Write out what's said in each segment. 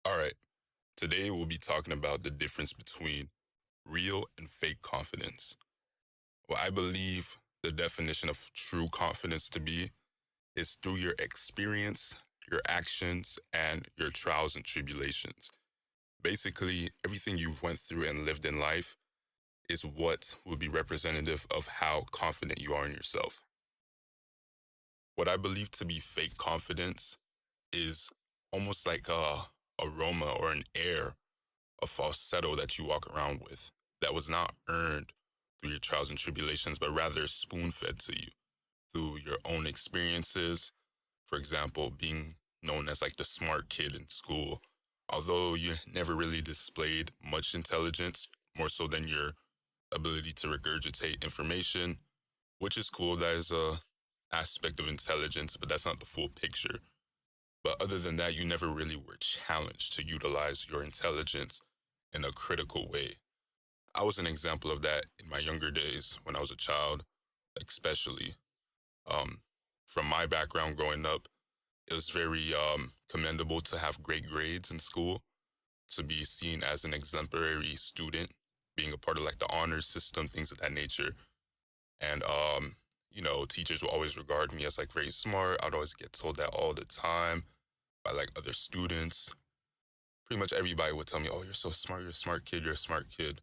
All right, today we'll be talking about the difference between real and fake confidence. What I believe the definition of true confidence to be is through your experience, your actions, and your trials and tribulations. Basically, everything you've went through and lived in life is what will be representative of how confident you are in yourself. What I believe to be fake confidence is almost like a aroma or an air, a falsetto that you walk around with that was not earned through your trials and tribulations, but rather spoon fed to you through your own experiences. For example, being known as like the smart kid in school, although you never really displayed much intelligence, more so than your ability to regurgitate information, which is cool. That is a aspect of intelligence, but that's not the full picture. But other than that, you never really were challenged to utilize your intelligence in a critical way. I was an example of that in my younger days when I was a child, especially. Um, from my background growing up, it was very commendable to have great grades in school, to be seen as an exemplary student, being a part of like the honors system, things of that nature. And teachers will always regard me as like very smart. I'd always get told that all the time by like other students. Pretty much everybody would tell me, "Oh, you're so smart. You're a smart kid. You're a smart kid."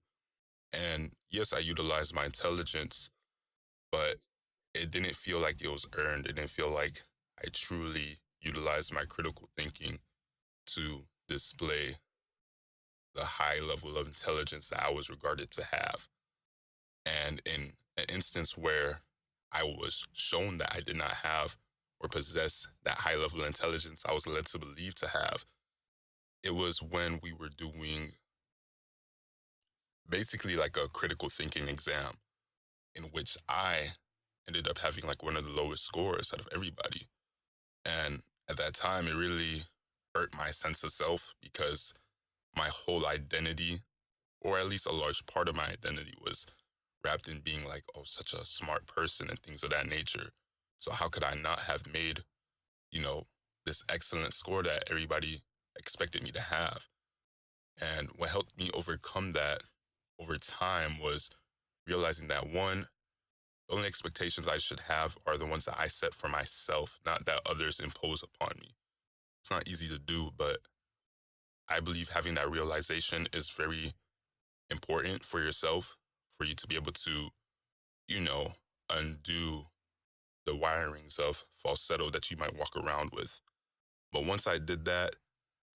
And yes, I utilized my intelligence, but it didn't feel like it was earned. It didn't feel like I truly utilized my critical thinking to display the high level of intelligence that I was regarded to have. And in an instance where I was shown that I did not have or possess that high level of intelligence I was led to believe to have, it was when we were doing basically like a critical thinking exam in which I ended up having like one of the lowest scores out of everybody. And at that time, it really hurt my sense of self because my whole identity, or at least a large part of my identity, was wrapped in being like, oh, such a smart person and things of that nature. So how could I not have made, you know, this excellent score that everybody expected me to have? And what helped me overcome that over time was realizing that one, the only expectations I should have are the ones that I set for myself, not that others impose upon me. It's not easy to do, but I believe having that realization is very important for yourself, for you to be able to, you know, undo the wirings of falsetto that you might walk around with. But once I did that,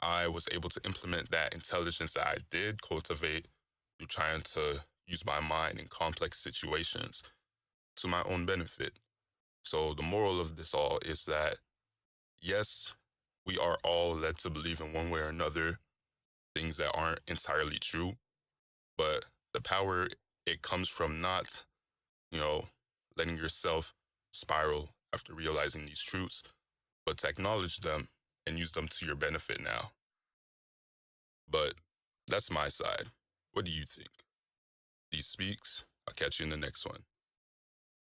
I was able to implement that intelligence that I did cultivate through trying to use my mind in complex situations to my own benefit. So the moral of this all is that yes, we are all led to believe in one way or another things that aren't entirely true, but the power it comes from not, you know, letting yourself spiral after realizing these truths, but to acknowledge them and use them to your benefit now. But that's my side. What do you think? These speaks. I'll catch you in the next one.